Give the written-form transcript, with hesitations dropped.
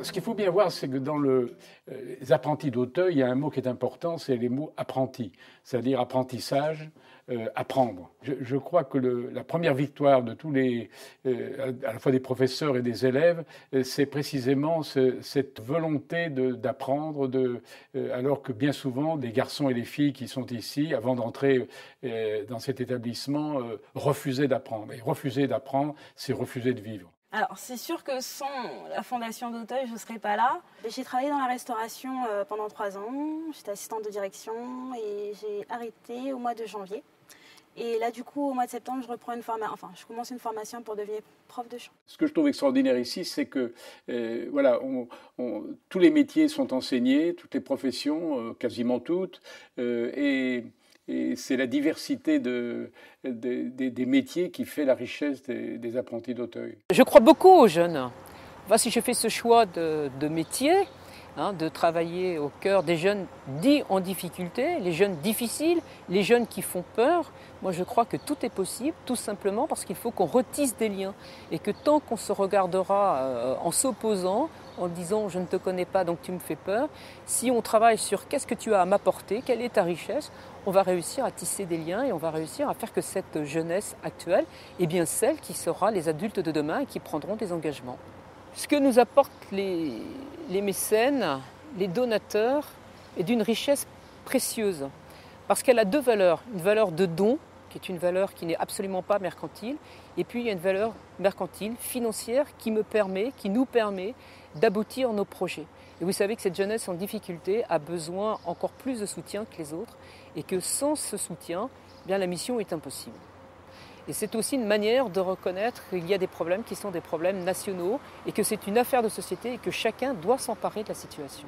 ce qu'il faut bien voir, c'est que dans les apprentis d'Auteuil, il y a un mot qui est important, c'est les mots apprentis, c'est-à-dire apprentissage, apprendre. Je crois que la première victoire de tous à la fois des professeurs et des élèves, c'est précisément cette volonté d'apprendre, alors que bien souvent, des garçons et des filles qui sont ici, avant d'entrer dans cet établissement, refusaient d'apprendre. Et refuser d'apprendre, c'est refuser de vivre. Alors, c'est sûr que sans la Fondation d'Auteuil, je ne serais pas là. J'ai travaillé dans la restauration pendant 3 ans. J'étais assistante de direction et j'ai arrêté au mois de janvier. Et là, du coup, au mois de septembre, je commence une formation pour devenir prof de chant. Ce que je trouve extraordinaire ici, c'est que voilà, tous les métiers sont enseignés, toutes les professions, quasiment toutes, et c'est la diversité des métiers qui fait la richesse des apprentis d'Auteuil. Je crois beaucoup aux jeunes. Si je fais ce choix de métier, de travailler au cœur des jeunes dits en difficulté, les jeunes difficiles, les jeunes qui font peur, moi je crois que tout est possible, tout simplement parce qu'il faut qu'on retisse des liens. Et que tant qu'on se regardera en s'opposant, en disant je ne te connais pas donc tu me fais peur, si on travaille sur qu'est-ce que tu as à m'apporter, quelle est ta richesse, on va réussir à tisser des liens et on va réussir à faire que cette jeunesse actuelle est bien celle qui sera les adultes de demain et qui prendront des engagements. Ce que nous apportent les mécènes, les donateurs, est d'une richesse précieuse. Parce qu'elle a 2 valeurs. Une valeur de don, qui est une valeur qui n'est absolument pas mercantile, et puis il y a une valeur mercantile, financière, qui nous permet d'aboutir nos projets. Et vous savez que cette jeunesse en difficulté a besoin encore plus de soutien que les autres, et que sans ce soutien, la mission est impossible. Et c'est aussi une manière de reconnaître qu'il y a des problèmes qui sont des problèmes nationaux et que c'est une affaire de société et que chacun doit s'emparer de la situation.